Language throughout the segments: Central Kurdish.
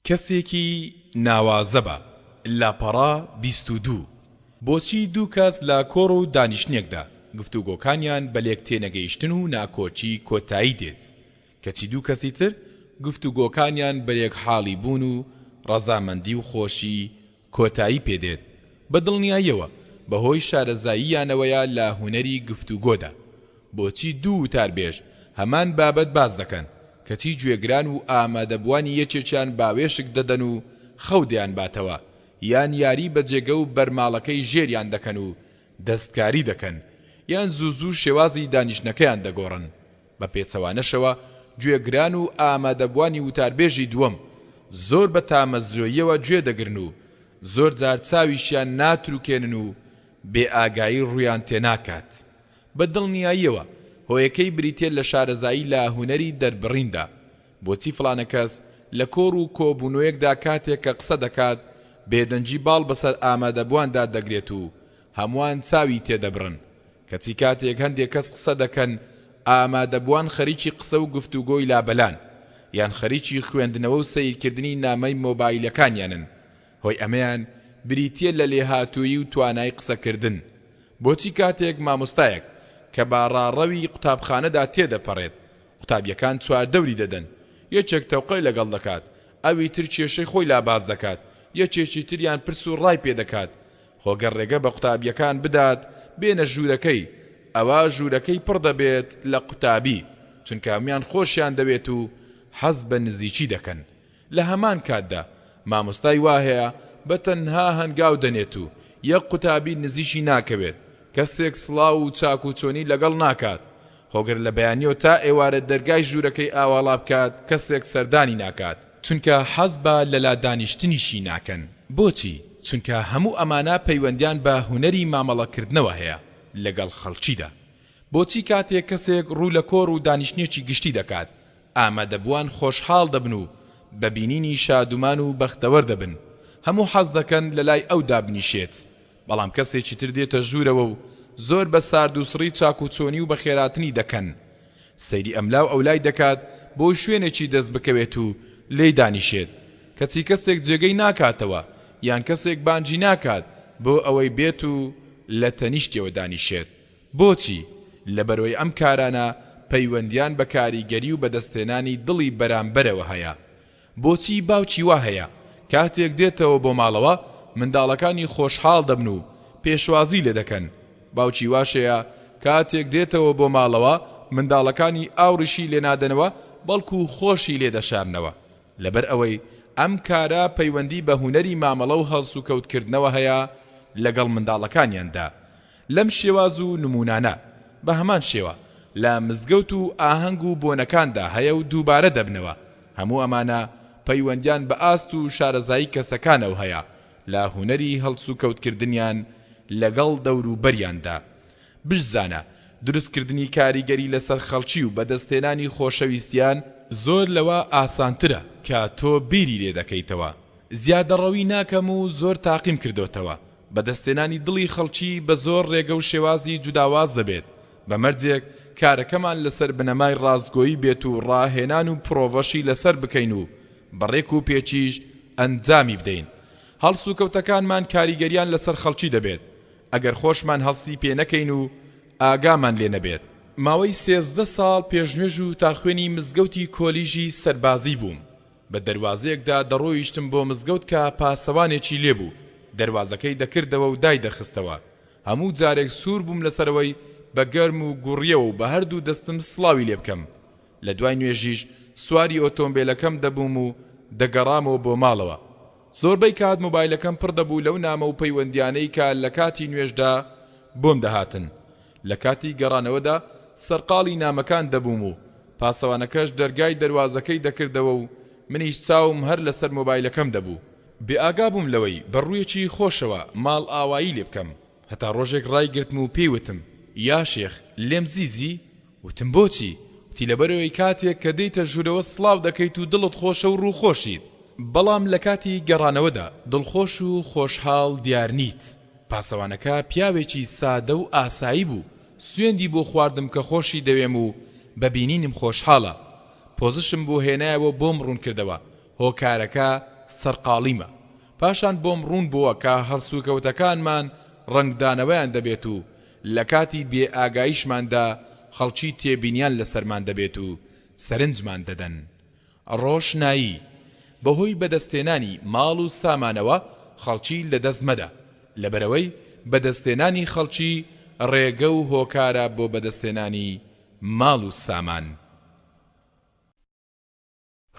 کەسێکی ناوازە بە لاپەڕا 22 بۆچی دوو کەس لە کۆڕ و دانیشتنێکدا گفتوگۆکانیان بە لێک تێنەگەیشتن و ناکۆچی کۆتایی دێت کەچی دوو کەسی تر گفتوگۆکانیان بە لێک حاڵی بوون و ڕەزامەندی و خۆشی کۆتایی پێدێت بە دڵنیاییەوە بەهۆی شارەزاییانەوەیە لە هونەری گفتوگۆدا بۆچی دوو وتاربێژ هەمان بابەت باز دەکەن کەچی گوێگران و ئامادەبوانی یەکێکیان باوێشک دەدەن و خەودیان باتەوە یان یاری بە جێگە و بەرماڵەکەی ژێریان دەکەن و دەستکاری دەکەن یان زوو شێوازی دانیشتنەکەیان دەگۆڕن بە پێچەوانەشەوە گوێگران و ئامادەبوانی وتاربێژی دووەم زۆر بە تامەزرۆییەوە گوێ دەگرن و زۆر جار چاویشیان ناتروکێنن و بێ ئاگایی ڕویان تێناکات بە دڵنیاییەوە هۆیەکەی بریتێ لە شارەزایی لە هونەری دەربڕیندا بۆچی فڵانە کەس لە کۆڕ و کۆبوونەوەیەکدا کاتێک کە قسە دەکات بێدەنجی باڵ بەسەر ئامادەبواندا دەگرێت و هەمووان چاوی تێدەبڕن کەچی کاتێک هەندێک کەس قسە دەکەن ئامادەبوان خەریکی قسە و گفتوگۆی لابەلان یان خەریکی خوێندنەوە و سەیرکردنی نامەی مۆبایلەکانیانن هۆی ئەمەیان بریتیە لە لێهاتووی و توانای قسەکردن بۆچی کاتێک مامۆستایەک کە باڕاڕەوی قوتابخانەدا تێدەپەڕێت قوتابیەکان چواردەوری دەدەن یەکێک تەوقەی لەگەڵ دەکات ئەوی تر کێشەی خۆی لاباز دەکات یەکێکی تریان پرس و ڕای پێ دەکات خۆگەر ڕێگە بە قوتابیەکان بدات بێنە ژوورەکەی ئەوە ژوورەکەی پڕ دەبێت لە قوتابی چونکە هەمویان خۆشیان دەوێت و حەز بە نزیکی دەکەن لە هەمان کاتدا مامۆستای واهەیە بە تەنها هەنگاو دەنێت و یەک قوتابی نزیشی ناکەوێت کەسێک سڵاو و چاک و چۆنی لەگەڵ ناکات هۆگر لە بەیانیەوە تا ئێوارە دەرگای ژوورەکەی ئاواڵا بکات کەسێک سەردانی ناکات چونکە حەز بە لەلا دانیشتنیشی ناکەن بۆچی؟ چونکە هەموو ئەمانە پەیوەندیان بە هونەری مامەڵەکردنەوە هەیە لەگەڵ خەڵکیدا بۆچی کاتێک کەسێک ڕوو لە کۆڕ و دانیشتنێکی گشتی دەکات ئامادەبووان خۆشحاڵ دەبن و بە بینینی شادومان و بەختەوەر دەبن هەموو حەز دەکەن لە لای ئەودا بنیشێت بەڵام کەسێکی تر دێتە ژوورەوە و زۆر بە سارد و سڕی چاک و چۆنی و بە خێراتنی دەکەن سەیری ئەملاو ئەولای دەکات بۆ شوێنێکی دەست بکەوێت و لێی دانیشێت کەچی کەسێک جێگەی ناکاتەوە یان کەسێک بانجی ناکات بۆ ئەوەی بێت و لە تەنیشتەوە دانیشێت بۆچی؟ لەبەرەوەی ئەم کارانە پەیوەندیان بە کاریگەری و بەدەستێنانی دڵی بەرامبەرەوە هەیە بۆچی باوکی وا هەیە کاتێک دێتەوە بۆ ماڵەوە منداڵەکانی خۆشحاڵ دەبن و پێشوازی لێ دەکەن باوکی واشەیە کاتێک دێتەوە بۆ ماڵەوە منداڵەکانی ئاوڕشی لێ نادەنەوە بەڵکو خۆشی لێ دەشارنەوە لەبەر ئەوەی ئەم کارە پەیوەندی بە هونەری مامەڵە و هەڵس و کەوتکردنەوە هەیە لەگەڵ منداڵەکانیاندا لەم شێواز و نمونانە بە هەمان شێوە لە مزگەوت و ئاهەنگ و بۆنەکاندا هەیە و دووبارە دەبنەوە هەموو ئەمانە پەیوەندیان بە ئاست و شارەزایی کەسەکانەوە هەیە لە هونەری هەڵس و کەوتکردنیان لەگەڵ دەور و بەریاندا بشزانە دروستکردنی کاریگەری لەسەر خەڵکی و بەدەستێنانی خۆشەویستیان زۆر لەوە ئاسانترە کە تۆ بیری لێ دەکەیتەوە زیادەڕەوی ناکەم و زۆر تاقیم کردوتەوە بەدەستێنانی دڵی خەڵکی بە زۆر ڕێگە و شێوازی جوداواز دەبێت بەمەرجێک کارەکەمان لەسەر بنەمای ڕاستگۆیی بێت و ڕاهێنان و پرۆڤەشی لەسەر بکەین و بەڕێک و پێچیش ئەنجامی بدەین هەڵس و کەوتەکانمان کاریگەریان لەسەر خەڵکی دەبێت ئەگەر خۆشمان هەڵسی پێ نەکەین و ئاگامان لێ نەبێت ماوەی 13 ساڵ پێشنوێژ و تارخوێنی مزگەوتی کۆلیژی سەربازی بووم بە دەروازەیەکدا دەڕۆیشتم بۆ مزگەوت کە پاسەوانێکی لێبوو دەروازەکەی دەکردەوە و دای دەخستەوە هەموو جارێک سوور بووم لەسەرەوەی بە گەرم و گوڕیەوە و بە هەردوو دەستم سڵاوی لێ بکەم لە دوای نوێژیش سواری ئۆتۆمبیلەکەم دەبووم و دەگەڕامەوە بۆ ماڵەوە زۆربەی کات مۆبایلەکەم پڕ دەبوو لەو نامە و پەیوەندیانەی کە لە کاتی نوێژدا بۆم دەهاتن لە کاتی گەڕانەوەدا سەرقاڵی نامەکان دەبووم و پاسەوانەکەش دەرگای دەروازەکەی دەکردەوە و منیش چاوم هەر لەسەر مۆبایلەکەم دەبوو بێئاگا بووم لەوەی بەڕوویەکی خۆشەوە ماڵ ئاوایی لێ بکەم هەتا ڕۆژێک ڕایگرتم و پێیوتم یا شێخ لێم زیزی وتم بۆچی وتی لەبەرەوەی کاتێک کە دەیتە ژوورەوە سڵاو دەکەیت و دڵت خۆشە و ڕووخۆشیت بەڵام لە کاتی گەڕانەوەدا دڵخۆش و خۆشحاڵ دیار نیت پاسەوانەکە پیاوێکی سادە و ئاسایی بوو سوێندی بۆ خواردم کە خۆشی دەوێم و بەبینینم خۆشحاڵە پۆزشم بۆ هێنایەوە بۆم ڕوون کردەوە هۆکارەکە سەرقاڵیمە. پاشان بۆم ڕوون بووە کە هەڵسوکەوتەکانمان ڕنگدانەوەیان دەبێت و لە کاتی بێ ئاگاییشماندا خەڵکی تێبینیان لەسەرمان دەبێت و سەرنجمان دەدەن. ڕۆشنایی بەهۆی بەدەستێنانی ماڵ و سامانەوە خەڵکی لەدەست مەدە، لەبەرەوەی بەدەستێنانی خەڵکی ڕێگە و هۆکارە بۆ بەدەستێنانی ماڵ و سامان.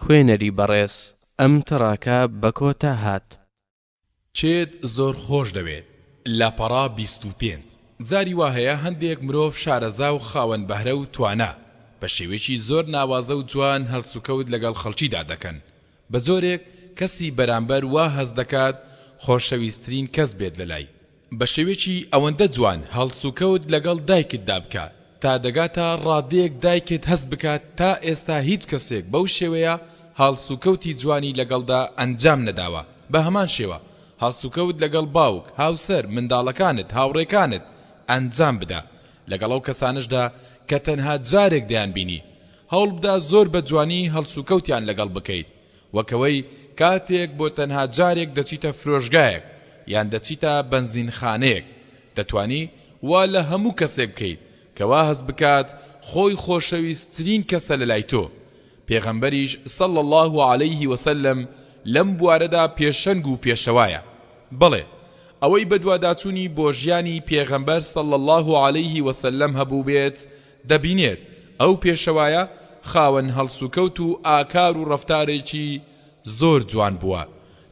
خوێنەری بەڕێز ئەم تەڕاکە بە کۆتا هات. چێت زۆر خۆش دەوێت. لاپەڕا 25 جاری وا هەیە هەندێک مرۆڤ شارەزا و خاوەن بەهرە و توانە بە شێوێکی زۆر ناوازە و جوان هەڵسوکەوت لەگەڵ خەڵکیدا دەکەن. بە زۆرێک کەسی بەرامبەر وا هەز دەکات خۆشەویستترین کەس بێت لەلای. بە شێوێکی ئەوەندە جوان هەڵسوکەوت لەگەڵ دایکتدا بکات تا دەگاتە ڕادەیەک دایکت هەست بکات تا ئێستا هیچ کەسێک بەو شێوەیە هەڵسوکەوتی جوانی لەگەڵدا ئەنجام نەداوە. بە هەمان شێوە هەڵسوکەوت لەگەڵ باوک، هاوسەر، منداڵەکانت، هاوڕێکانت ئەنجام بدە لەگەڵ ئەو کەسانشدا کە تەنها جارێک دەیان بینی. هەوڵ بدە زۆر بە جوانی هەڵسوکەوتیان لەگەڵ بکەیت، وەکەوەی کاتێک بۆ تەنها جارێک دەچیتە فرۆشگایەک یان دەچیتە بەنزینخانەیەک دەتوانی وا لە هەموو کەسێک بکەیت کەوا هەست بکات خۆی خۆشەویستترین کەسە لەلای تۆ. پێغەمبەریش صلی الله علیه وسلم لەم بوارەدا پێشەنگ و پێشەوایە. بەڵێ ئەوەی بەدواداچوونی بۆ ژیانی پێغەمبەر صلی الله علیه وسلم هەبوو بێت دەبینێت ئەو پێشەوایە خاوەن هەڵسوکەوت و ئاکار و ڕەفتارێکی زۆر جوان بووە.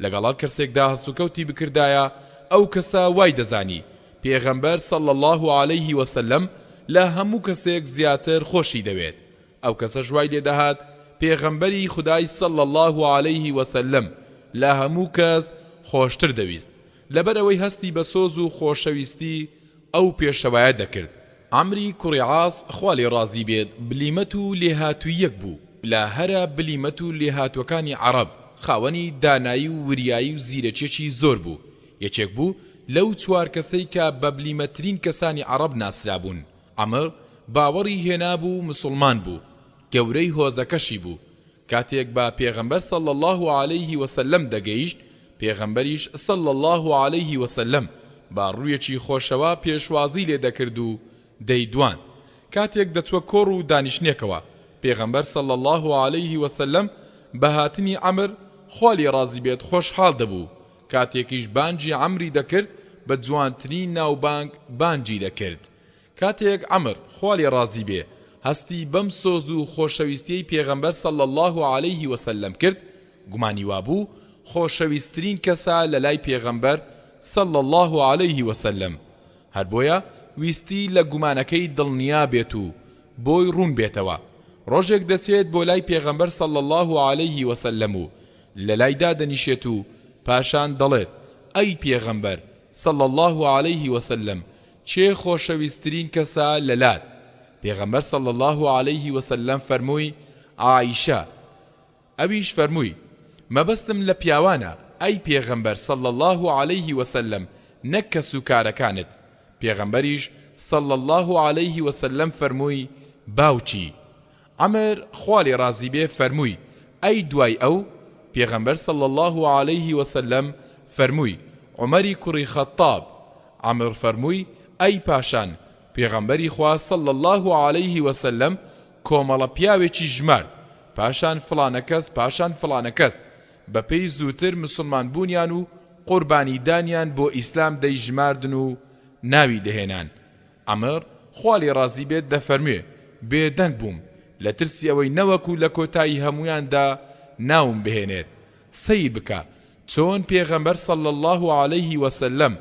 لەگەڵ هەر کەسێکدا هەڵسوکەوتی بکردایە ئەو کەسە وای دەزانی پێغەمبەر صلی الله علیه وسلم لە هەموو کەسێک زیاتر خۆشی دەوێت. ئەو کەسەش وای لێدەهات پێغەمبەری خودای صلی الله علیه وسلم لە هەموو کەس خۆشتر دەویست، لەبەرەوەی هەستی بە سۆز و خۆشەویستی ئەو پێشەوایە دەکرد. عەمری کوڕی عاس خوا لێ ڕازی بێت بلیمەت و لێهاتوویەک بوو لە هەرە بلیمەت و لێهاتوەکانی عەرەب. خاوەنی دانایی و وریایی و زیرەکێکی زۆر بوو. یەکێک بوو لەو چوار کەسەی کە بە بلیمەترین کەسانی عەرەب ناسرابوون. عەمر باوەڕی هێنا بوو مسلمان بوو، گەورەی هۆزەکەشی بوو. کاتێک بە پێغەمبەر صلی الله علیه وسلم دەگەیشت، پێغەمبەریش صلی الله علیه وسلم با ڕوویەکی خۆشەوە پێشوازی لێ دەکرد و دەیدوان. کاتێک دەچوە کۆڕ و دانیشتنێکەوە، پێغەمبەر صلی الله علیه وسلم بە هاتنی عەمر خوا لێ ڕازی بێت خۆشحاڵ دەبوو. کاتێکیش بانجی عەمری دەکرد بە جوانترین ناوبانگ بانجی دەکرد. کاتێک عەمر خوا لێ ڕازی بێ هەستی بەم سۆز و خۆشەویستیی پێغەمبەر صلی الله علیه وسلم کرد، گومانی وابوو خۆشەویستترین کەسە لەلای پێغەمبەر صلی الله علیه وسلم. هەر بۆیە ویستی لە گومانەکەی دڵنیا بێت و بۆی ڕوون بێتەوە. ڕۆژێک دەسێت بۆ لای پێغەمبەر صلی الله علیه وسلم و لەلایدا دەنیشێت و پاشان دەڵێت ئەی پێغەمبەر صلی الله علیه وسلم چێ خۆشەویستترین کەسە لەلات؟ پێغەمبەر صلی الله علیه وسلم فەرمووی عایشە. ئەویش فەرمووی مەبەستم لە پیاوانە ئەی پێغەمبەر صلی الله علیه وسلم نەک کەس و کارەکانت. پێغەمبەریش صلی الله علیه وسلم فەرمووی باوچی. عەمر خوا لێ ڕازی بێ فەرمووی ئەی دوای ئەو؟ پێغەمبەر صلی الله علیه وسلم فەرمووی عومەری کوڕی خەتاب. عەمر فەرمووی ئەی پاشان. پێغەمبەری خوا صلی الله علیه وسلم کۆمەڵە پیاوێکی ژمارد، پاشان فڵانە کەس، پاشان فڵانە کەس، بەپێی زووتر مسلمان بوونیان و قوربانیدانیان بۆ ئیسلام دەیژماردن و ناوی دەهێنان. عەمر خوا لێ ڕازی بێت دەفەرموێ بێدەنگ بووم لە ترسی ئەوەی نەوەکو لە کۆتایی هەمویاندا ناوم بهێنێت. سەی بکە چۆن پێغەمبەر صلی الله علیه وسلم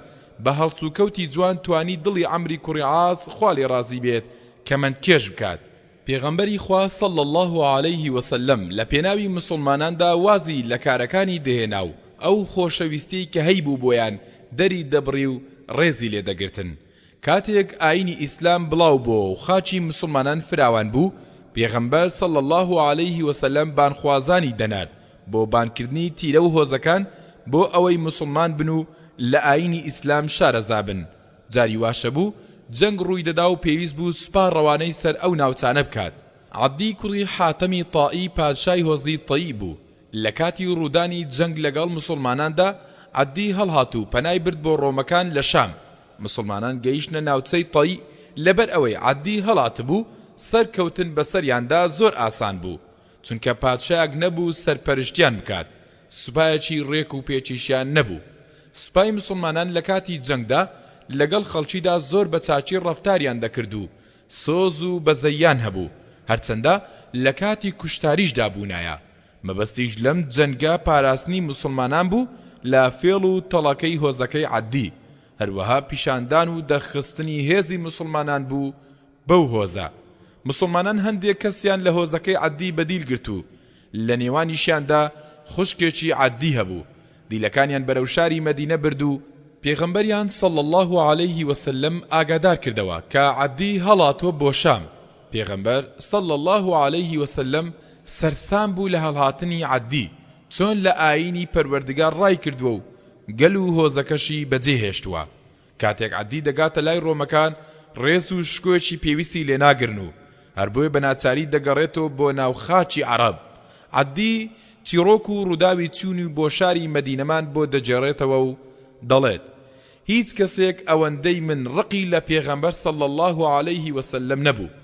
بە هەڵسوکەوتی جوان توانی دڵی عەمری کوڕی عاس خوا لێ ڕازی بێت کەمەندکێش بکات. پێغەمبەری خوا صلی الله علیه وسلم لە پێناوی مسلماناندا وازی لە کارەکانی دەهێنا و ئەو خۆشەویستی کە هەیبوو بۆیان دەری دەبڕی و ڕێزی لێ دەگرتن. کاتێک ئاینی ئیسلام بڵاو بۆ و خاچی مسلمانان فراوان بوو، پێغەمبەر صلی الله علیه وسلم بانخوازانی دەنارد بۆ بانکردنی تیرە و هۆزەکان بۆ ئەوەی مسلمان بن و لە ئاینی ئیسلام شارەزا بن. جاری واشە بوو جەنگ ڕووی دەدا و پێویست بوو سوپا ڕەوانەی سەر ئەو ناوچانە بکات. عەبدی کوڕی حاتەمی تائی پادشای هۆزی تەیی بوو. لە کاتی ڕوودانی جەنگ لەگەڵ مسلماناندا عەدی هەڵهات و پەنای برد بۆ ڕۆمەکان لە شام. مسلمانان گەیشتنە ناوچەی تەی لەبەر ئەوەی عەدی هەڵات بوو سەرکەوتن بەسەریاندا زۆر ئاسان بوو، چونکە پادشایەک نەبوو سەرپەرشتیان بکات، سوپایەکی ڕێک و پێچیشیان نەبوو. سوپای مسلمانان لە کاتی جەنگدا لەگەڵ خەڵکیدا زۆر بە چاچی ڕەفتاریان دەکرد و سۆز و بەزەیان هەبوو، هەرچەندە لە کاتی کوشتاریشدا بوونایە. مەبەستیش لەم جەنگا پاراستنی مسلمانان بوو لە فێڵ و تەڵەکەی هۆزەکەی عەدی، هەروەها پیشاندان و دەرخستنی هێزی مسلمانان بوو بەو هۆزە. مسلمانان هەندێک کەسیان لە هۆزەکەی عەدی بەدیل گرت و لە نێوانیشیاندا خوشکێکی عەدی هەبوو. دیلەکانیان بەرەو شاری مەدینە برد و پێغەمبەریان صلی الله عليه وسلم ئاگادار کردەوە کە عەدی هەڵاتوە بۆ شام. پێغەمبەر صلی الله عليه وسلم سەرسام بوو لە هەڵهاتنی عەدی، چۆن لە ئاینی پەروەردگار ڕای کردووە و گەل و هۆزەکەشی بەجێهێشتووە. کاتێک عەدی دەگاتە لای ڕۆمەکان ڕێز و شکۆیەکی پێویستی لێ ناگرن و هەر بۆیە بە ناچاری دەگەڕێتەوە بۆ ناو خاچی عەرەب. عەدی چیرۆک و ڕووداوی چوونی بۆ شاری مەدینەمان بۆ دەجێڕێتەوە و دەڵێت هیچ کەسێک ئەوەندەی من ڕقی لە پێغەمبەر صلی الله عليه وسلم نەبوو.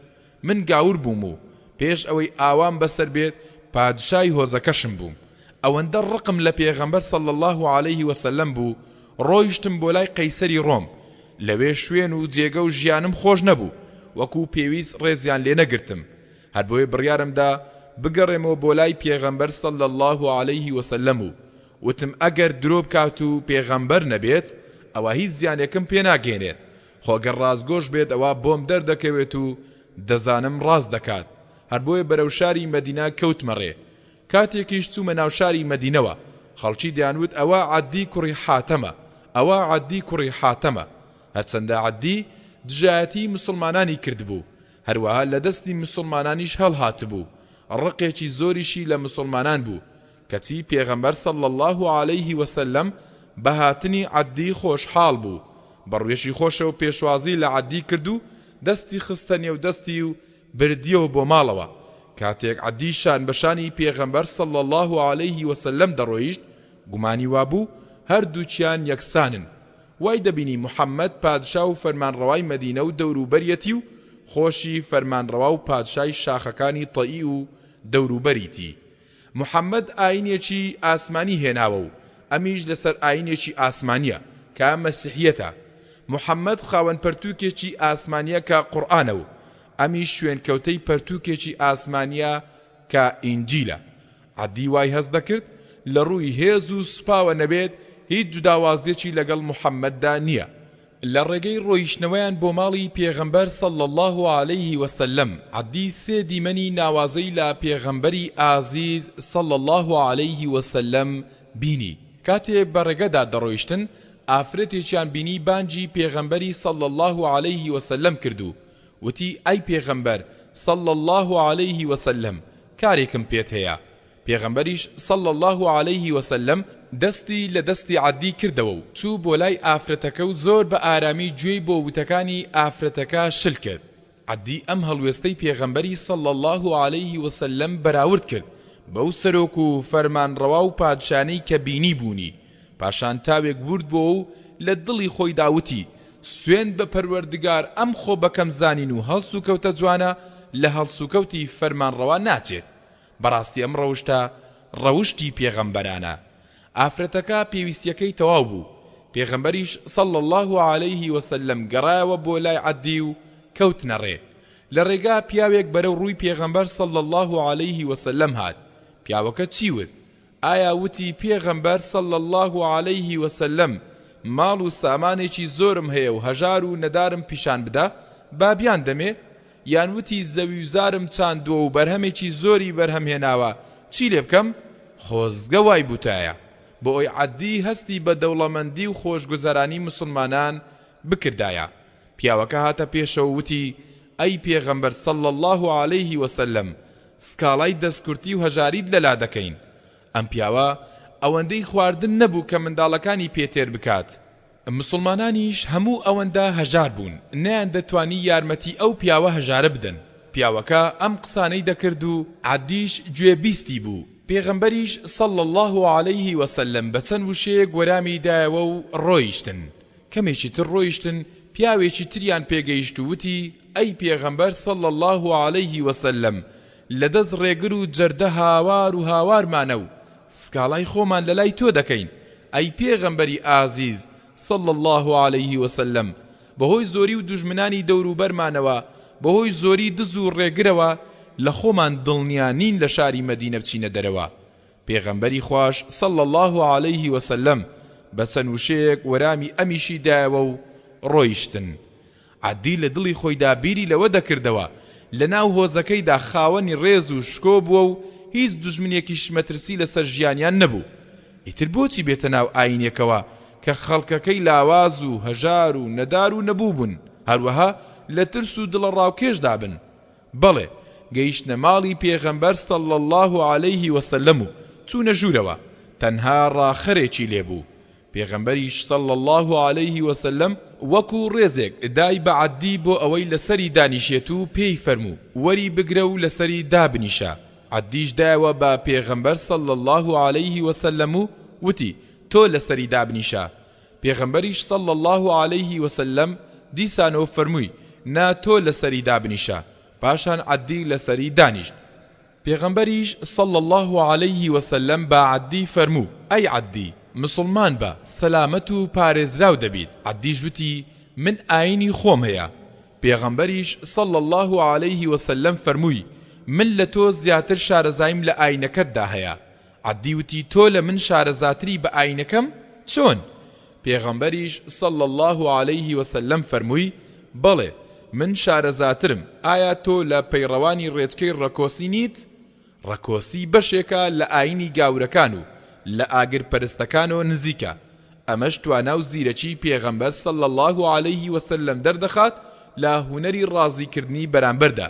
من گاور بووم و پێش ئەوەی ئاوام بەسەر بێت پادشای هۆزەکەشم بووم. ئەوەندە ڕقم لە پێغەمبەر صلی الله عليه وسلم بوو ڕۆیشتم بۆ لای قەیسەری ڕۆم. لەوێ شوێن و جێگە و ژیانم خۆش نەبوو، وەکوو پێویست ڕێزیان لێ نەگرتم. هەر بۆیە بڕیارمدا بگەڕێمەوە بۆ لای پێغەمبەر صلی الله عليه وسلم و وتم ئەگەر درۆ بکات و پێغەمبەر نەبێت ئەوە هیچ زیانێکم پێ ناگەێنێت، خۆگەر ڕازگۆش بێت ئەوە بۆم دەردەکەوێت و دەزانم ڕاست دەکات. هەر بۆیە بەرەو شاری مەدینە کەوتمەڕێ. کاتێکیش چوومە ناو شاری مەدینەوە، خەڵکی دەیانوت ئەوە عەدی کوڕی حاتەمە، ئەوە عەدی کوڕی حاتەمە. هەرچەندە عەدی دژایەتی مسلمانانی کردبوو، هەروەها لە دەستی مسلمانانیش هەڵهات بوو. ڕقێکی زۆریشی لە مسلمانان بوو، کەچی پێغەمبەر صلی الله عليه وسلم بەهاتنی عەدی خۆشحاڵ بوو. بەڕوێشی خۆشەوە پێشوازی لە عەدی کرد و دەستی خستە نێو دەستی و بردیەوە بۆ ماڵەوە. کاتێک عەدی شان بەشانی پێغەمبەر صلی الله عليه وسلم دەڕۆیشت، گومانی وابوو هەردووچیان یەکسانن. وای دەبینی محەممەد پادشا و فەرمانڕەوای مەدینە و دەوروبەریەتی و خۆشی فەرمانڕەوا و پادشای شاخەکانی تەئی و دەوروبەریتی. محەممەد ئاینێکی ئاسمانی هێناوە و ئەمیش لەسەر ئاینێکی ئاسمانیە کە مەسیحیەتە. محەممەد خاوەن پەرتووکێکی ئاسمانیە کە قورئانە و ئەمیش شوێن کەوتەی پەرتووکێکی ئاسمانیە کە ئینجیلە. عەدی وای هەست دەکرد لە ڕووی هێز و سوپاوە نەبێت هیچ جوداوازیەکی لەگەڵ محەممەددا نییە. لە ڕێگەی ڕۆیشتنەوەیان بۆ ماڵی پێغەمبەر صلی الله عليه وسلم عەدی سێ دیمەنی ناوازەی لە پێغەمبەری ئازیز صلی الله عليه وسلم بینی. کاتێ بە ڕێگەدا دەڕۆیشتن ئافرەتێکیان بینی بانجی پێغەمبەری صلی الله عليه وسلم کردو، وتی ئەی پێغەمبەر صلی الله عليه وسلم کارێکم پێت هەیە. پێغەمبەریش صلی الله عليه وسلم دەستی لە دەستی عەدی کردەوە و چوو بۆ لای ئافرەتەکە و زۆر بە ئارامی گوێی بۆ وتەکانی ئافرەتەکە شل کرد. عەدی ئەم هەڵوێستەی پێغەمبەری صلی الله عليه وسلم بەراورد کرد بەو سەرۆک و فەرمانڕەوا و پادشانەی کە بینی بوونی. پاشان تاوێک ورد بۆ و لە دڵی خۆی داوتی سوێن بە پەروەردگار ئەم خۆ بەکەم زانین و هەڵس و کەوتە جوانە لە هەڵس و کەوتی فەرمانڕەوا ناچێت. بەڕاستی ئەم ڕەوشتە ڕەوشتی پێغەمبەرانە. ئافرەتەکە پێویستیەکەی تەواو بوو. پێغەمبەریش صلی الله عليه وسلم گەڕایەوە بۆ لای عەدی و کەوتنە ڕێ. لە ڕێگا پیاوێک بەرەو ڕووی پێغەمبەر صلی الله عليه وسلم هات. پیاوەکە چی وت؟ ئایا وتی پێغەمبەر صلی الله عليه وسلم ماڵ و سامانێکی زۆرم هەیە و هەژار و نەدارم پیشان بدە بابیان دەمێ؟ یان وتی زەوی و زارم چاندووە و بەرهەمێکی زۆری بەرهەم هێناوە چی لێ بکەم؟ خۆزگە وای بوتایە بۆ ئەوی عەدی هەستی بە دەوڵەمەندی و خۆشگوزەرانی مسلمانان بکردایە. پیاوەکە هاتە پێشەوە وتی ئەی پێغەمبەر صلی الله عليه وسلم سکاڵای دەستکورتی و هەژاریت لەلا دەکەین. ئەم پیاوە ئەوەندەی خواردن نەبوو کە منداڵەکانی پێتێر بکات. مسلمانانیش هەموو ئەوەندە هەژار بوون، نەیان دەتوانی یارمەتی ئەو پیاوە هەژارە بدەن. پیاوەکە ئەم قسانەی دەکرد و عەدیش گوێبیستی بوو. پێغەمبەریش صلى الله عليه وسلم بەچەند وشەیەک وەرامی دایەوە و ڕۆیشتن. کەمێکی تر ڕۆیشتن، پیاوێکی تریان پێگەیشت و وتی: ئەی پێغەمبەر صلى الله عليه وسلم، لەدەست ڕێگر و جەردە هاوار و هاوارمانە و سکاڵای خۆمان لەلای تۆ دەکەین. ئەی پێغەمبەری ئازیز صلى الله عليه وسلم، بەهۆی زۆری و دوژمنانی دەوروبەرمانەوە، بەهۆی زۆری دز و ڕێگرەوە لە خۆمان دڵنیانین لە شاری مەدینە بچینە دەرەوە. پێغەمبەری خوش صلى الله عليه وسلم بەچەند وشەیەک وەرامی ئەمیشی دایەوە و ڕۆیشتن. عەدی لە دڵی خۆیدا بیری لەوە دەکردەوە لە ناو هۆزەکەیدا خاوەنی ڕێز و شکۆ بووە و هیچ دوژمنێکیش مەترسی لەسەر ژیانیان نەبوو. ئیتر بۆچی بێتە ناو ئاینێکەوە کە خەڵکەکەی لاواز و هەژار و نەدار و نەبوو بوون، هەروەها لە ترس و دڵە ڕاوکێشدا بن. بەڵێ گەیشتنە ماڵی پێغەمبەر صلى الله عليه وسلم و چوونە ژوورەوە، تەنها ڕاخەرێکی لێبوو. پێغەمبەریش صلى الله عليه وسلم وەکو ڕێزێک دای بە عەدی بۆ ئەوەی لەسەری دانیشێت و پێی فەرموو: وەری بگرە و لەسەری دابنیشە. عەدیش دایەوە بە پێغەمبەر صلى الله عليه وسلم و وتی: تۆ لەسەری دابنیشە. پێغەمبەریش صلى الله عليه وسلم دیسانەوە فەرمووی: نا تۆ لەسەری دابنیشە. پاشان عەدی لەسەری دانیشت. پێغەمبەریش صلى الله عليه وسلم بە عەدی فەرموو: ئەی عەدی، مسلمان بە، سەلامەت و پارێزراو دەبیت. عەدیش وتی: من ئاینی خۆم هەیە. پێغەمبەریش صلى الله عليه وسلم فەرمووی: من لە تۆ زیاتر شارەزایم لە ئاینەکەتدا هەیە. عەدی وتی: تۆ لە من شارەزاتری بە ئاینەکەم؟ چۆن؟ پێغەمبەریش صلى الله عليه وسلم فەرمووی: بەڵێ، من شارەزاترم. ئایا تۆ لە پەیڕەوانی ڕێچکەی ڕەکۆسی نیت؟ ڕەکۆسی بەشێکە لە ئاینی گاورەکان و لە ئاگر پەرستەکانەوە نزیکە. ئەمەش توانا و زیرەکی پێغەمبەر صلى الله عليه وسلم دەردەخات لە هونەری ڕازیکردنی بەرامبەردا،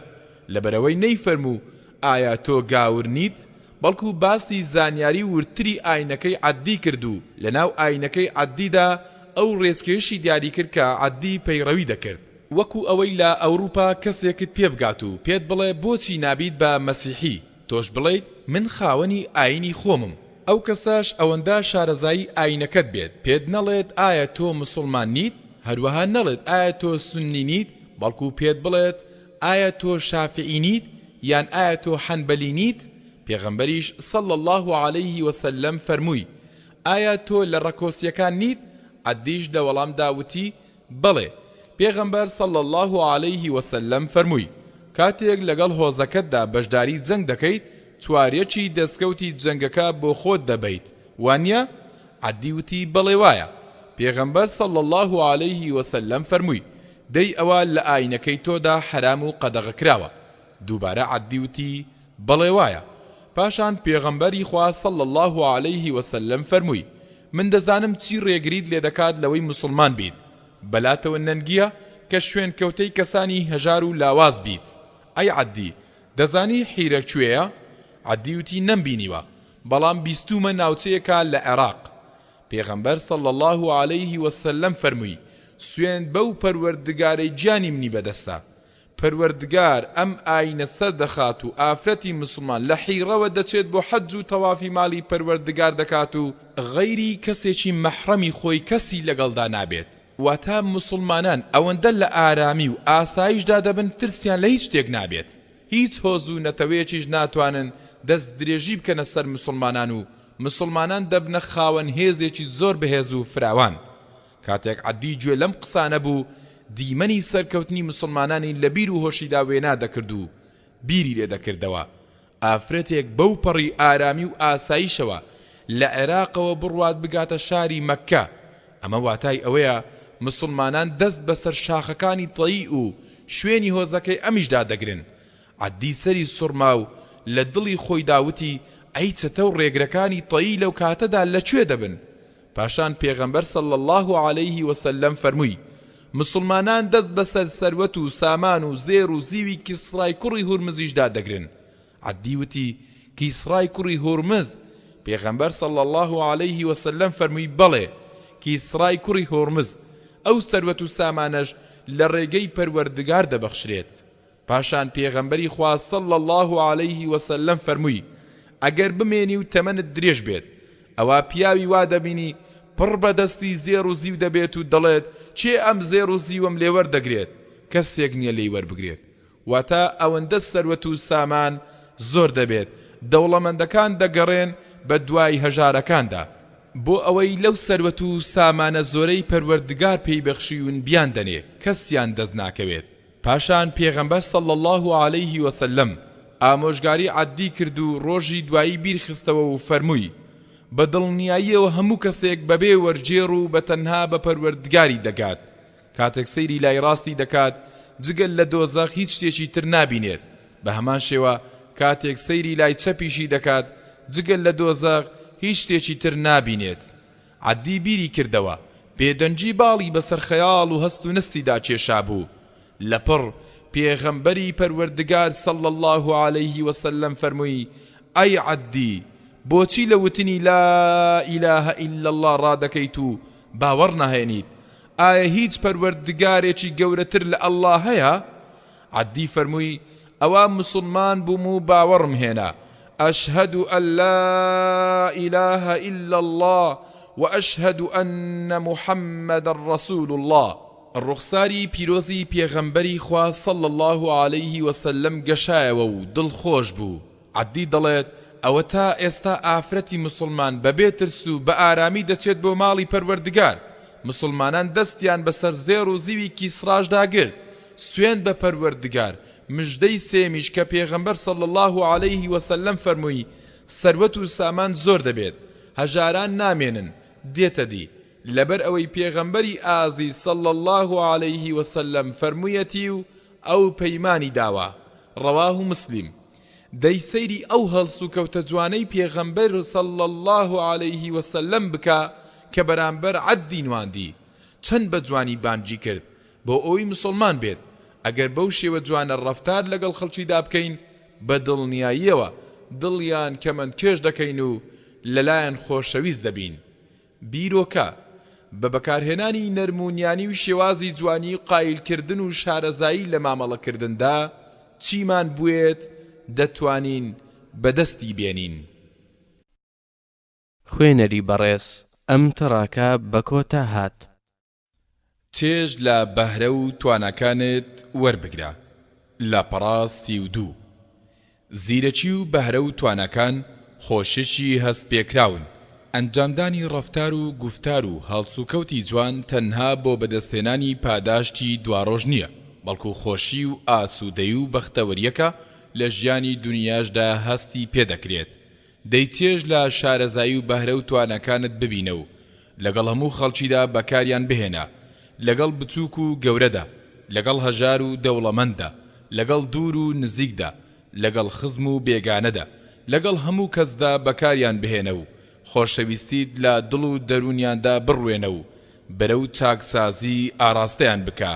لەبەرەوەی نەیفەرموو ئایا تۆ گاور نیت، بەڵکو باسی زانیاری ورتری ئاینەکەی عەدی کردو. لەناو ئاینەکەی عەدیدا ئەو ڕێچکەیەشی دیاری کرد کە عەدی پەیڕەوی دەکرد، وەکو ئەوەی لە ئەوروپا کەسێکت پێ بگات و پێت بڵێ بۆچی نابیت بە مەسیحی، تۆش بڵێیت من خاوەنی ئاینی خۆمم. ئەو کەساش ئەوەندە شارەزایی ئاینەکەت بێت، پێت نەڵێت ئایا تۆ مسلمان نیت، هەروەها نەڵێت ئایا تۆ سونی نیت، بەڵکو پێت بڵێت ئایا تۆ شافعی نیت یان ئایا تۆ حەنبەلی نیت. پێغەمبەریش صلى الله عليه وسلم فەرمووی: ئایا تۆ لە ڕەکۆسیەکان نیت؟ عەدیش لە وەڵامدا وتی: بەڵێ. پێغەمبەر صلى الله عليه وسلم فەرمووی: کاتێک لەگەڵ هۆزەکەتدا بەشداری جەنگ دەکەیت، چواریەکی دەستکەوتی جەنگەکە بۆ خۆت دەبەیت، وانییە؟ عەدی وتی: بەڵێ وایە. پێغەمبەر صلى الله عليه وسلم فەرمووی: دەی ئەوە لە ئاینەکەی تۆدا حرام و قەدەغە کراوە. دووبارە عەدی وتی: بەڵێ وایە. پاشان پێغەمبەری خوا صلى الله عليه وسلم فەرمووی: من دەزانم چی ڕێگریت لێ دەکات لەوەی مسلمان بیت، بەلاتەوە نەنگیە کە شوێن کەوتەی کەسانی هەژار و لاواز بیت. ئەی عەدی، دەزانی حیرە کوێیە؟ عەدی وتی: نەمبینیوە، بەڵام بیستومە ناوچەیەکە لە عێراق. پێغەمبەر صلى الله عليه وسلم فەرمووی: سوێن بەو پەروەردگارەی گیانی منی بەدەستە. پەروەردگار ئەم ئاینە سەردەخات و ئافرەتی مسلمان لە حیڕەوە دەچێت بۆ حەج و تەوافی ماڵی پەروەردگار دەکات و غەیری کەسێکی مەحرەمی خۆی کەسی لەگەڵدا نابێت. واتە مسلمانان ئەوەندە لە ئارامی و ئاسایشدا دەبن ترسیان لە هیچ شتێک نابێت. هیچ هۆز و نەتەوەیەکیش ناتوانن دەست درێژی بکەنە سەر مسلمانان و مسلمانان دەبنە خاوەن هێزێکی زۆر بەهێز و فراوان. کاتێک عەدی گوێ لەم قسانە بوو، دیمەنی سەرکەوتنی مسلمانانی لە بیر و هۆشیدا وێنا دەکرد و بیری لێ دەکردەوە. ئافرەتێک بەو پەڕی ئارامی و ئاسایشەوە لە عێراقەوە بڕوات بگاتە شاری مەککە. ئەمە واتای ئەوەیە مسلمانان دەست بەسەر شاخەکانی تەیی و شوێنی هۆزەکەی ئەمیشدا دەگرن. عەدی سەری سوڕما و لە دڵی خۆی داوتی: ئەی چەتە و ڕێگرەکانی تەیی لەو کاتەدا لەکوێ دەبن؟ پاشان پێغەمبەر صلى الله عليه وسلم فەرمووی: مسلمانان دەست بەسەر سەروەت و سامان و زێر و زیوی کیسڕای کوڕی هورمزیشدا دەگرن. عەدی وتی: کیسڕای کوڕی هورمز؟ پێغەمبەر صلى الله عليه وسلم فەرمووی: بەڵێ، کیسڕای کوڕی هورمز. ئەو سەروەت و سامانەش لە ڕێگەی پەروەردگار دەبەخشرێت. پاشان پێغەمبەری خوا صلى الله عليه وسلم فەرمووی: ئەگەر بمێنی و تەمەنت درێژ بێت ئەوە پیاوی وا دەبینی پڕ بەدەستی زێر و زیو دەبێت و دەڵێت چێ ئەم زێر و زیوەم لێ وەردەگرێت کەسێک نییە لێی وەربگرێت واتە ئەوەندە سەروەت و سامان زۆر دەبێت دەوڵەمەندەکان دەگەڕێن بە دوای هەژارەکاندا بۆ ئەوەی لەو سەروەت و سامانە زۆرەی پەروەردگار پێی بەخشیون بیان دەنێ کەسیان دەست ناکەوێت پاشان پێغەمبەر صلی الله عليه وسلم ئامۆژگاری عەدی کرد و ڕۆژی دوایی بیرخستەوە و فەرمووی بە دڵنیاییەوە هەموو کەسێک بەبێ وەرجێڕ و بە تەنها بە پەروەردگاری دەگات کاتێک سەیری لای ڕاستی دەکات جگەل لە دۆزەخ هیچ شتێکی تر نابینێت بە هەمان شێوە کاتێک سەیری لای چەپیشی دەکات جگەل لە دۆزەخ هیچ شتێکی تر نابینێت عەدی بیری کردەوە بێدەنجی باڵی بەسەر خەیاڵ و هەست و نستیدا کێشا بوو لەپڕ پێغەمبەری پەروەردگار صلی الله عليه وسلم فەرمووی ئەی عەدی بۆچی لە وتنی لا ئیلاهە ئیلا الله ڕادەکەیت و باوەڕ نەهێنیت ئایا هیچ پەروەردگارێکی گەورەتر لە ئەڵڵا هەیە عەدی فەرمووی ئەوە موسڵمان بووم و باوەڕم هێنا أشهد أن لا إله إلا الله وأشهد أن محمد رسول الله الرخصاري بيروزي بيغمبري خوا صلى الله عليه وسلم قشايو دل خوش بو عدي دلت ئەوە تا ئێستا ئافرەتی مسلمان بەبێ ترس و بە ئارامی دەچێت بۆ ماڵی پەروەردگار مسلمانان دەستیان بەسەر زێر و زیوی کیسڕاژدا گرت سوێن بە پەروەردگار مژدەی سێمیش کە پێغەمبەر صلی الله عليه وسلم فەرمووی سەروەت و سامان زۆر دەبێت هەژاران نامێنن دێتە دی لەبەر ئەوەی پێغەمبەری ئازیز صلی الله عليه وسلم فەرموویەتی و ئەو پەیمانی داوە ڕەواه مسلم دەی سەیری ئەو هەڵس و کەوتە جوانەی پێغەمبەر صلی الله عليه وسلم بکە کە بەرامبەر عەدی نواندی چەند بە جوانی بانگی کرد بۆ ئەوەی مسلمان بێت ئەگەر بەو شێوە جوانە ڕەفتار لەگەڵ خەڵکیدا بکەین بە دڵنیاییەوە دڵیان کەمەند کێش دەکەین و لەلایەن خۆشەویست دەبین بیرۆکە بە بەکارهێنانی نەرمونیانی و شێوازی جوانی و قایلکردن و شارەزایی لە مامەڵەکردندا چیمان بوێت دەتوانین بەدەستی بێنین خوێنەری بەڕێز ئەم تەڕاکە بە کۆتا هات چێژ لە بەهرە و توانەکانت وەربگرە لاپەڕا 32 زیرەکی و بەهرە و توانەکان خۆششی هەست پێکراون ئەنجامدانی ڕەفتار و گوفتار و هەڵسوکەوتی جوان تەنها بۆ بەدەستێنانی پاداشتی دواڕۆژ نییە بەڵکو خۆشی و ئاسوودەی و بەختەوەریەکە لە ژیانی دنیاشدا هەستی پێدەکرێت دەیچێژ لە شارەزایی و بەهرە و توانەکانت ببینە و لەگەڵ هەموو خەڵکیدا بەکاریان بهێنە لەگەڵ بچووک و گەورەدا لەگەڵ هەژار و دەوڵەمەندە لەگەڵ دوور و نزیکدا لەگەڵ خزم و بێگانەدا لەگەڵ هەموو کەسدا بەکاریان بهێنە و خۆشەویستیت لە دڵ و دەرونیاندا بڕوێنە و بەرەو چاکسازی ئاراستەیان بکە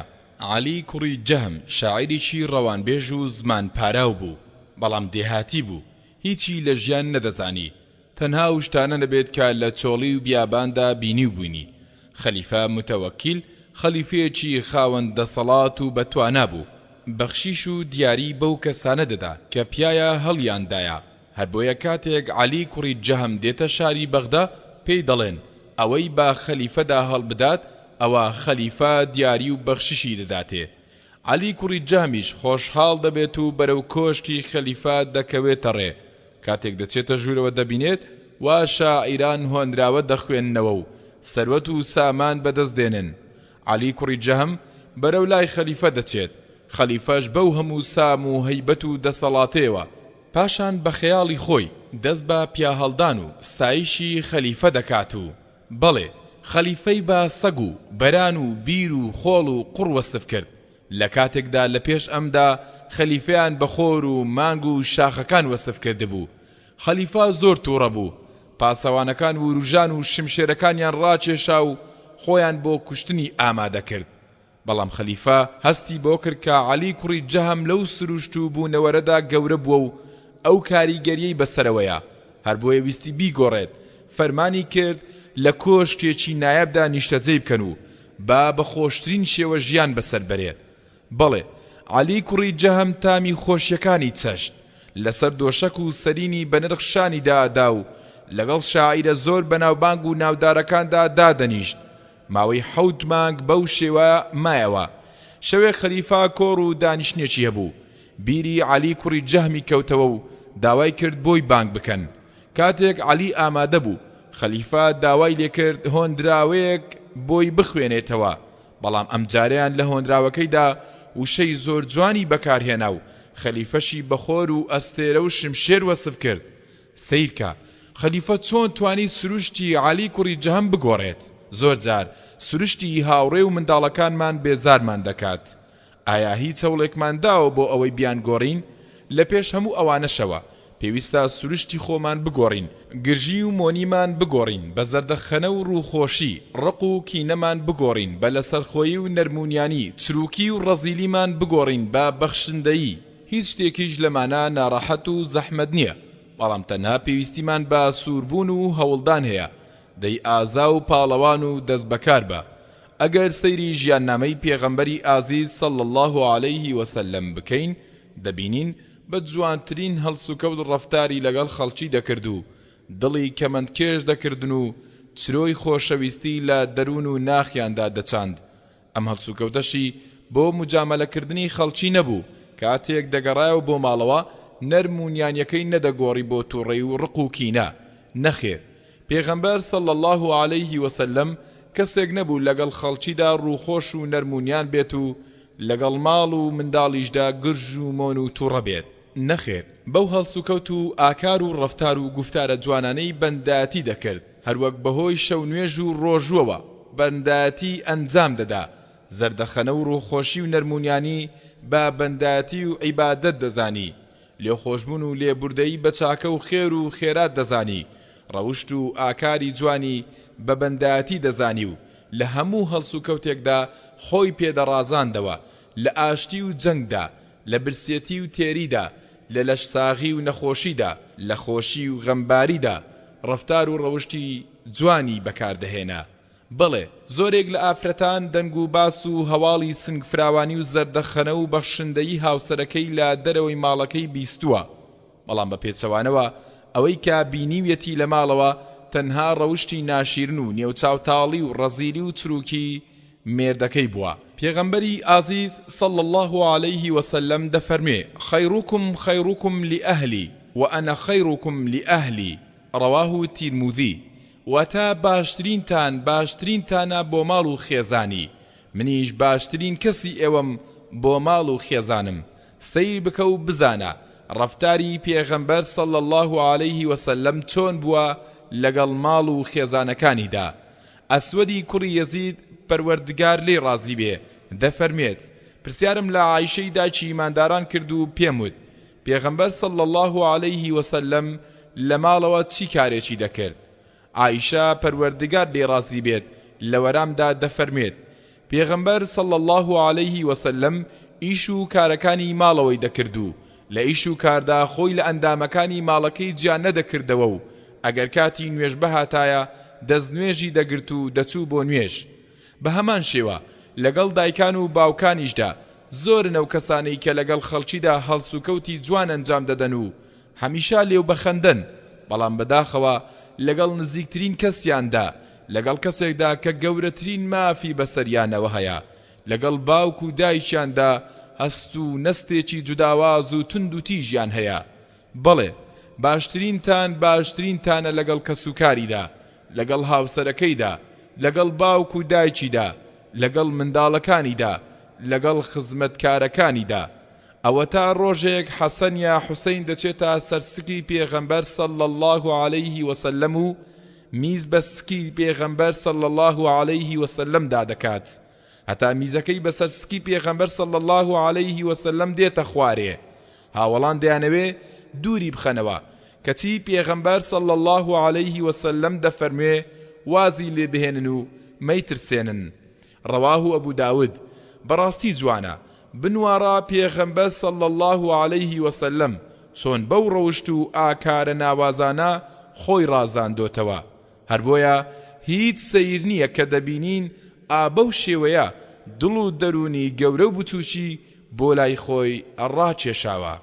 عەلی کوڕی جەهم شاعیرێکی ڕەوانبێژ و زمان پاراو بوو بەڵام دێهاتی بوو هیچی لە ژیان نەدەزانی تەنها و شتانە نەبێت کە لە چۆڵی و بیاباندا بینی و بووینی خەلیفە متەوەکیل خەلیفەیەکی خاوەن دەسەڵات و بەتوانا بوو بەخشیش و دیاری بەو کەسانە دەدا کە پیایە هەڵیاندایە هەر بۆیە کاتێک عەلی کوڕی جەهم دێتە شاری بەغدا پێی دەڵێن ئەوەی با خەلیفەدا هەڵبدات ئەوە خەلیفە دیاری و بەخششی دەداتێ عەلی کوڕی جەهمیش خۆشحاڵ دەبێت و بەرەو کۆشکی خەلیفە دەکەوێتە ڕێ کاتێک دەچێتە ژوورەوە دەبینێت وا شاعیران هۆنراوە دەخوێننەوە و سەروەت و سامان بەدەست دێنن عەلی کوڕی جەهم بەرەو لای خەلیفە دەچێت خەلیفەش بەو هەموو سام و هەیبەت و دەسەڵاتەیەوە پاشان بە خەیاڵی خۆی دەست بە پیاهەڵدان و ستایشی خەلیفە دەکات و بەڵێ خەلیفەی بە سەگ و بەران و بیر و خۆڵ و قوڕ وەسف کرد لە کاتێکدا لە پێش ئەمدا خەلیفەیان بە خۆر و مانگ و شاخەکان وەسف کردبوو خەلیفە زۆر تووڕە بوو پاسەوانەکان و ڕوژان و شمشێرەکانیان ڕاکێشا و خۆیان بۆ کوشتنی ئامادە کرد بەڵام خەلیفە هەستی بۆ کرد کە عەلی کوڕی جەهم لەو سروشت و بوونەوەرەدا گەورە بووە و ئەو کاریگەریەی بەسەرەوەیە هەر بۆیە ویستی بیگۆڕێت فەرمانی کرد لە کۆشکێکی نایەبدا نیشتەجێی بکەن و با بە خۆشترین شێوە ژیان بەسەر بەرێت بەڵێ عەلی کوڕی جەهم تامی خۆشیەکانی چەشت لەسەر دۆشەک و سەرینی بەنرخ شانی دادا و لەگەڵ شاعیرە زۆر بەناوبانگ و ناودارەکاندا دادەنیشت. ماوەی 7 مانگ بەو شێوە مایەوە. شەوێک خەلیفا کۆڕ و دانیشتێکی هەبوو. بیری عەلی کوڕی جەهمی کەوتەوە و داوای کرد بۆی بانگ بکەن. کاتێک عەلی ئامادە بوو، خەلیفا داوای لێکرد هۆندراوەیەک بۆی بخوێنێتەوە، بەڵام ئەم جارەیان لە هۆندراوەکەیدا وشەی زۆر جوانی بەکارهێنا و خەلیفەشی بەخۆر و ئەستێرە و شمشێر وەسف کرد. سیرکە خەلیفە چۆن توانی سروشتی عەلی کوڕی جەهم بگۆڕێت؟ زۆر جار سروشتی هاوڕێ و منداڵەکانمان بێزارمان دەکات. ئایا هیچ هەوڵێکمان داوە بۆ ئەوەی بیان گۆڕین؟ لە پێش هەموو ئەوانەشەوە پێویستە سروشتی خۆمان بگۆڕین، گرژی و مۆنیمان بگۆڕین، بە زەردەخەنە و ڕووخۆشی ڕق و کینەمان بگۆڕین، بە لەسەرخۆیی و نەرمونیانی چروکی و ڕەزیلیمان بگۆڕین، بە بەخشندەیی. هیچ شتێکیش لەمانە ناڕەحەت و زەحمەت نییە، بەڵام تەنها پێویستیمان بە سووربوون و هەوڵدان هەیە. دەی ئازا و پاڵەوان و دەست بەکار بە. ئەگەر سەیری ژیاننامەی پێغەمبەری ئازیز صلی الله عليه وسلم بکەین، دەبینین بە جوانترین هەڵسوکەوت ڕەفتاری لەگەڵ خەڵکی دەکرد و دڵی کەمەندکێش دەکردن و چرۆی خۆشەویستی لە دەروون و ناخیاندا دەچاند. ئەم هەڵسوکەوتەشی بۆ مجامەلەکردنی خەڵکی نەبوو. کاتێک دەگەڕایەوە بۆ ماڵەوە نەرمونیانیەکەی نەدەگۆڕی بۆ تووڕێی و ڕق و کینە. نەخێر، پێغەمبەر صلی الله عليه وسلم کەسێک نەبوو لەگەڵ خەڵکیدا ڕووخۆش و نەرمونیان بێت و لەگەڵ ماڵ و منداڵیشدا گرژ و مۆن و تووڕە بێت. نەخێر، بەو هەڵسوکەوت و ئاکار و ڕەفتار و گوفتارە جوانانەی بەندایەتی دەکرد، هەروەک بەهۆی شەو نوێژ و ڕۆژووەوە بەندایەتی ئەنجام دەدا. زەردەخەنە و ڕووخۆشی و نەرمونیانی بە بەندایەتی و عیبادەت دەزانی، لێخۆشبوون و لێبوردەیی بە چاکە و خێر و خێرات دەزانی، ڕەوشت و ئاکاری جوانی بە بەندایەتی دەزانی و لە هەموو هەڵسوکەوتێکدا خۆی پێدەڕازاندەوە، لە ئاشتی و جەنگدا، لە برسێتی و تێریدا، لە لەشساغی و نەخۆشیدا، لە خۆشی و غەمباریدا ڕەفتار و ڕەوشتی جوانی بەکاردەهێنا. بەڵێ زۆرێک لە ئافرەتان دەنگ و باس و هەواڵی سنگ فراوانی و زەردەخەنە و بەخشندەیی هاوسەرەکەی لە دەرەوەی ماڵەکەی بیستووە، بەڵام بە پێچەوانەوە ئەوەی کە بینیویەتی لە ماڵەوە تەنها ڕەوشتی ناشیرن و نێوچاوتاڵی و ڕەزیلی و چروکی مێردەکەی بووە. پێغەمبەری ئازیز صلی الله عليه وسلم دەفەرمێ: خەیروکم خەیروکم لئەهلی وأنا خەیروکم لئەهلی، ڕەواه تیرموذی. واتە باشترینتان باشترینتانە بۆ ماڵ و خێزانی، منیش باشترین کەسی ئێوەم بۆ ماڵ و خێزانم. سەیر بکە و بزانە ڕەفتاری پێغەمبەر صلی الله عليه وسلم چۆن بووە لەگەڵ ماڵ و خێزانەکانیدا. ئەسوەدی کوڕی یەزید پەروەردگار لێی ڕازی بێ دەفەرمێت: پرسیارم لە عایشەی دایکی ئیمانداران کرد و پێم وت پێغەمبەر صلی الله عليه وسلم لە ماڵەوە چی کارێکی دەکرد؟ عایشە پەروەردگار لێی ڕازی بێت لە وەرامدا دەفەرمێت: پێغەمبەر صلی الله عليه وسلم ئیش و کارەکانی ماڵەوەی دەکرد و لە ئیش و کاردا خۆی لە ئەندامەکانی ماڵەکەی جیان نەدەکردەوە و ئەگەر کاتی نوێژ بەهاتایە دەست نوێژی دەگرت و دەچوو بۆ نوێژ. بە هەمان شێوە لەگەڵ دایکان و باوکانیشدا زۆرن ئەو کەسانەی کە لەگەڵ خەڵکیدا هەڵسوکەوتی جوان ئەنجام دەدەن و هەمیشە لێو بەخەندەن، بەڵام بەداخەوە لەگەڵ نزیکترین کەسیاندا، لەگەڵ کەسێکدا کە گەورەترین مافی بەسەریانەوە هەیە، لەگەڵ باوک و دایکیاندا هەست و نەستێکی جوداواز و تند و تیژیان هەیە. بەڵێ باشترینتان باشترینتانە لەگەڵ کەسوکاریدا، لەگەڵ هاوسەرەکەیدا، لەگەڵ باوک و دایکیدا، لەگەڵ منداڵەکانیدا، لەگەڵ خزمەتکارەکانیدا. ئەوە تا ڕۆژێک حەسەن یا حوسەین دەچێتە سەرسکی پێغەمبەر صلی الله عليه وسلم و میز بە سکی پێغەمبەر صلی الله عليه وسلم دادەکات، هەتا میزەکەی بەسەر سکی پێغەمبەر صلی الله عليه وسلم دێتە خوارێ. هاوڵان دەیانەوێ دووری بخەنەوە، کەچی پێغەمبەر صلی الله عليه وسلم دەفەرموێ وازی لێ بهێنن و مەیترسێنن. ڕەواه ئەبوو داود. بەڕاستی جوانە بنوارە پێغەمبەر صلی الله عليه وسلم چۆن بەو ڕەوشت و ئاکارە ناوازانە خۆی ڕازاندۆتەوە. هەر بۆیە هیچ سەیر نییە کە دەبینین ئابەو شێوەیە دڵ و دەرونی گەورە و بچووکی بۆ لای خۆی ڕاکێشاوە.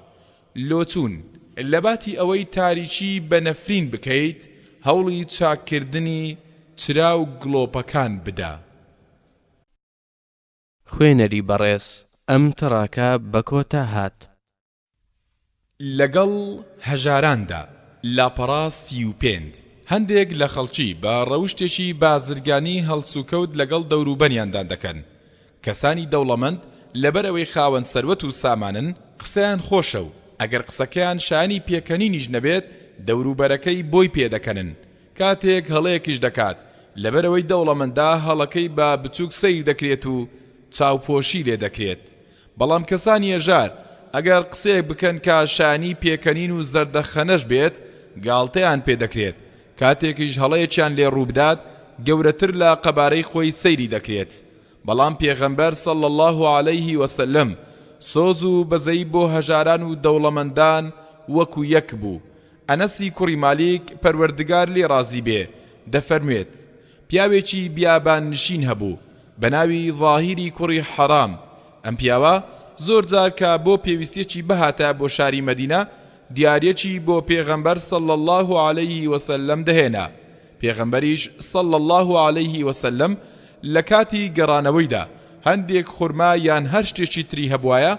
لۆچوون لەباتی ئەوەی تاریکی بە نەفرین بکەیت هەوڵی چاککردنی چرا و گڵۆپەکان بدە. خوێنەری بەڕێز ئەم تەڕاکە بە کۆتا هات. لەگەڵ هەژاراندا لاپەڕا 35 هەندێک لە خەڵکی بە ڕەوشتێکی بازرگانی هەڵسوکەوت لەگەڵ دەوروبەریاندان دەکەن. کەسانی دەوڵەمەند لەبەرەوەی خاوەن سەروەت و سامانن قسەیان خۆشە و ئەگەر قسەکەیان شانی پێکەنینیش نەبێت دەوروبەرەکەی بۆی پێدەکەنن. کاتێک هەڵەیەکیش دەکات لەبەرەوەی دەوڵەمەندا هەڵەکەی بە بچووک سەیر دەکرێت و چاوپۆشی لێ دەکرێت. بەڵام کەسانی هێژار ئەگەر قسەیەک بکەن کە شانی پێکەنین و زەردەخەنەش بێت گاڵتەیان پێدەکرێت. کاتێکیش هەڵەیەکیان لێ ڕووبدات گەورەتر لە قەبارەی خۆی سەیری دەکرێت. بەڵام پێغەمبەر صلی الله علیه وسلم سۆز و بەزەی بۆ هەژاران و دەوڵەمەندان وەکو یەک بوو. ئەنەسی کوڕی مالیک پەروەردگار لێ ڕازی بێ دەفەرموێت پیاوێکی بیابان نشین هەبوو بە ناوی ظاهیری کوڕی حەرام. ئەم پیاوە زۆر جار کە بۆ پێویستیەکی بەهاتە بۆ شاری مەدینە دیارەکی بۆ پێغەمبەر صلی الله علیه وسلم دەهێنا. پێغەمبەریش صلی الله علیه وسلم لە کاتی گەڕانەوەیدا هەندێک خورما یان هەر شتێکی تری هەبوایە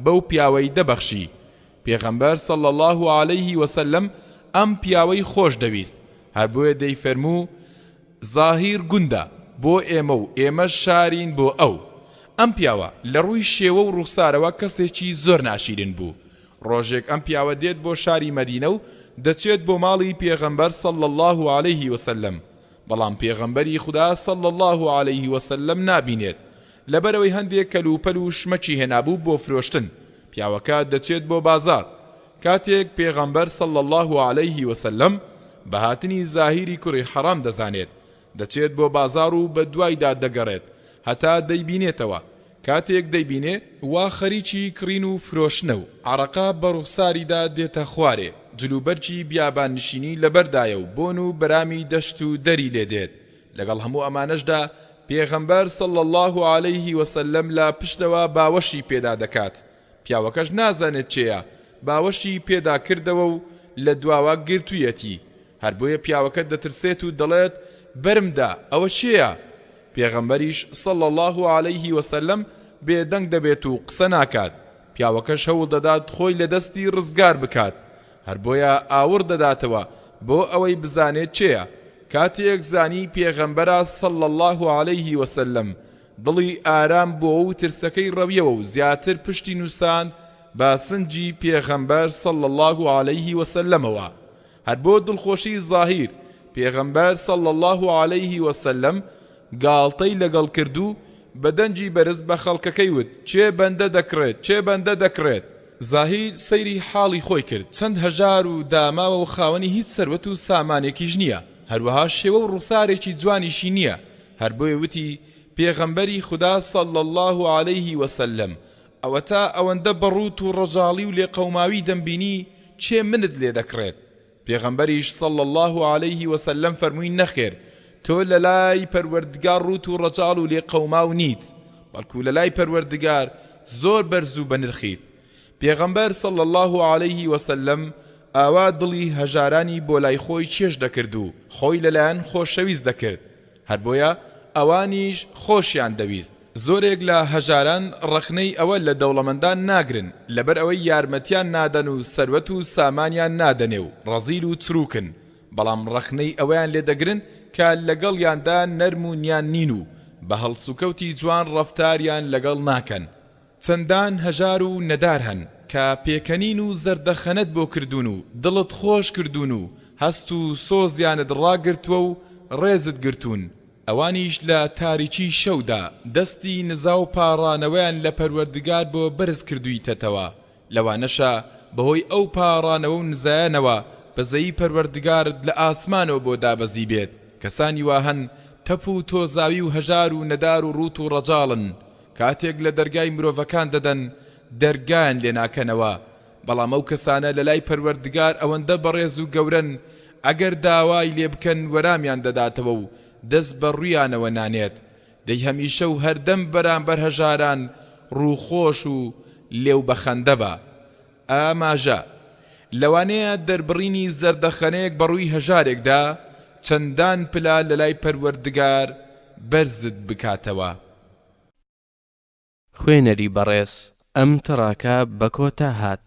بەو پیاوەی دەبەخشی. پێغەمبەر صلی الله علیه وسلم ئەم پیاوەی خۆش دەویست هەر بۆیە دەیفەرموو زاهیر گوندە بۆ ئێمە و ئێمەش شارین بۆ ئەو. ئەم پیاوە لە ڕووی شێوە و ڕوخسارەوە کەسێکی زۆر ناشیرن بوو. ڕۆژێک ئەم پیاوە دێت بۆ شاری مەدینە و دەچێت بۆ ماڵی پێغەمبەر صلی الله علیه وسلم. بەڵام پێغەمبەری خوددا صلی الله علیه وسلم نابینێت لەبەرەوەی هەندێک کەلوپەل و شمەکی هێنابوو بۆ فرۆشتن. پیاوەکە دەچێت بۆ بازار. کاتێک پێغەمبەر صلی الله علیه وسلم بە هاتنی زاهیری کوڕی حەرام دەزانێت دەچێت بۆ بازار و بە دوایدا دەگەڕێت هەتا دەیبینێتەوە. کاتێک دەیبینێ وا خەریکی کڕین و فرۆشنە و عەرەقا بە ڕوخساریدا دێتە خوارێ. جلوبەرجی بیابان نشینی لەبەردایە و بۆن و بەرامی دەشت و دەری لێ دێت. لەگەڵ هەموو ئەمانەشدا پێغەمبەر صلی الله علیه وسلم لە پشتەوە باوەشی پێدا دەکات. پیاوەکەش نازانێت چێیە باوەشی پێدا کردەوە و لە دواوە گرتوویەتی. هەر بۆیە پیاوەکە دەترسێت و دەڵێت بەرمدا ئەوە چێیە؟ پێغەمبەریش صلی الله علیه وسلم بێدەنگ دەبێت و قسە ناکات. پیاوەکەش هەوڵ دەدات خۆی لە دەستی ڕزگار بکات. هەر بۆیە ئاور دەداتەوە بۆ ئەوەی بزانێت چێیە. کاتێک زانی پێغەمبەرە صلی الله علیه وسلم دڵی ئارام بۆ و ترسەکەی ڕەویەوە و زیاتر پشتی نووساند بە سنجی پێغەمبەر صلی الله علیه وسلمەوە. هەر بۆ دڵخۆشی زاهیر پێغەمبەر صلی الله علیه وسلم گاڵتەی لەگەڵ کردو بە دەنجی بەرز بە خەڵکەکەی وت چێ بەندە دەکرێت چێ بەندە دەکرێت. زاهیر سەیری حاڵی خۆی کرد. چەند هەژار و داماوە و خاوەنی هیچ سەروەت و سامانێکیش نییە. هەروەها شێوە و ڕوخسارێکی جوانیشی نییە. هەر بۆیە وتی پێغەمبەری خوددا صلی الله علیه وسلم ئەوە تا ئەوەندە بەڕوت و ڕەجاڵی و لێقەوماوی دەمبینی چێ منت لێ دەکرێت؟ پێغەمبەریش صلی الله علیه وسلم فەرمووی نەخێر تۆ لە لای پەروەردگار ڕوت و ڕەجاڵ و لێقەوماو نیت بەڵکو لە لای پەروەردگار زۆر بەرز و بەنرخیت. پێغەمبەر صلی الله علیه وسلم ئاوا دڵی هەژارانی بۆ لای خۆی چێژ دەکرد و خۆی لەلایەن خۆشەویست دەکرد. هەر بۆیە ئەوانیش خۆشیان دەویست. زۆرێک لە هەژاران ڕەخنەی ئەوە لە دەوڵەمەندان ناگرن لەبەر ئەوەی یارمەتیان نادەن و سەروەت و سامانیان نادەنێ و ڕەزیل و چروکن. بەڵام ڕەخنەی ئەوەیان لێ دەگرن کە لەگەڵیاندا نەرم و نیان نین و بە هەڵسوکەوتی جوان ڕەفتاریان لەگەڵ ناکەن. چەندان هەژار و نەدار هەن کە پێکەنین و زەردەخەنەت بۆ کردوون و دڵت خۆش کردوون و هەست و سۆزیانت ڕاگرتووە و ڕێزت گرتوون. ئەوانیش لە تاریکی شەودا دەستی نزا و پاڕانەوەیان لە پەروەردگار بۆ بەرز کردوویتەتەوە. لەوانەشە بەهۆی ئەو پاڕانەوە و نزایانەوە بەزەیی پەروەردگارت لە ئاسمانەوە بۆ دابەزی بێت. کەسانی وا هەن تەپ و تۆزاوی و هەژار و نەدار و ڕوت و ڕەجاڵن کاتێک لە دەرگای مرۆڤەکان دەدەن دەرگایان لێ ناکەنەوە. بەڵام ئەو کەسانە لە لای پەروەردگار ئەوەندە بەڕێز و گەورن ئەگەر داوای لێ بکەن وەرامیان دەداتەوە و دەست بە ڕوویانەوە نانێت. دەی هەمیشە و هەردەم بەرامبەر هەژاران ڕووخۆش و لێو بەخەندە بە. ئاماژە لەوانەیە دەربڕینی زەردەخەنەیەک بەڕووی هەژارێکدا چەندان پلا لە لای پەروەردگار بەرزت بکاتەوە. خوێنەری بەڕێز ئەم تڕاکە بە کۆتا هات.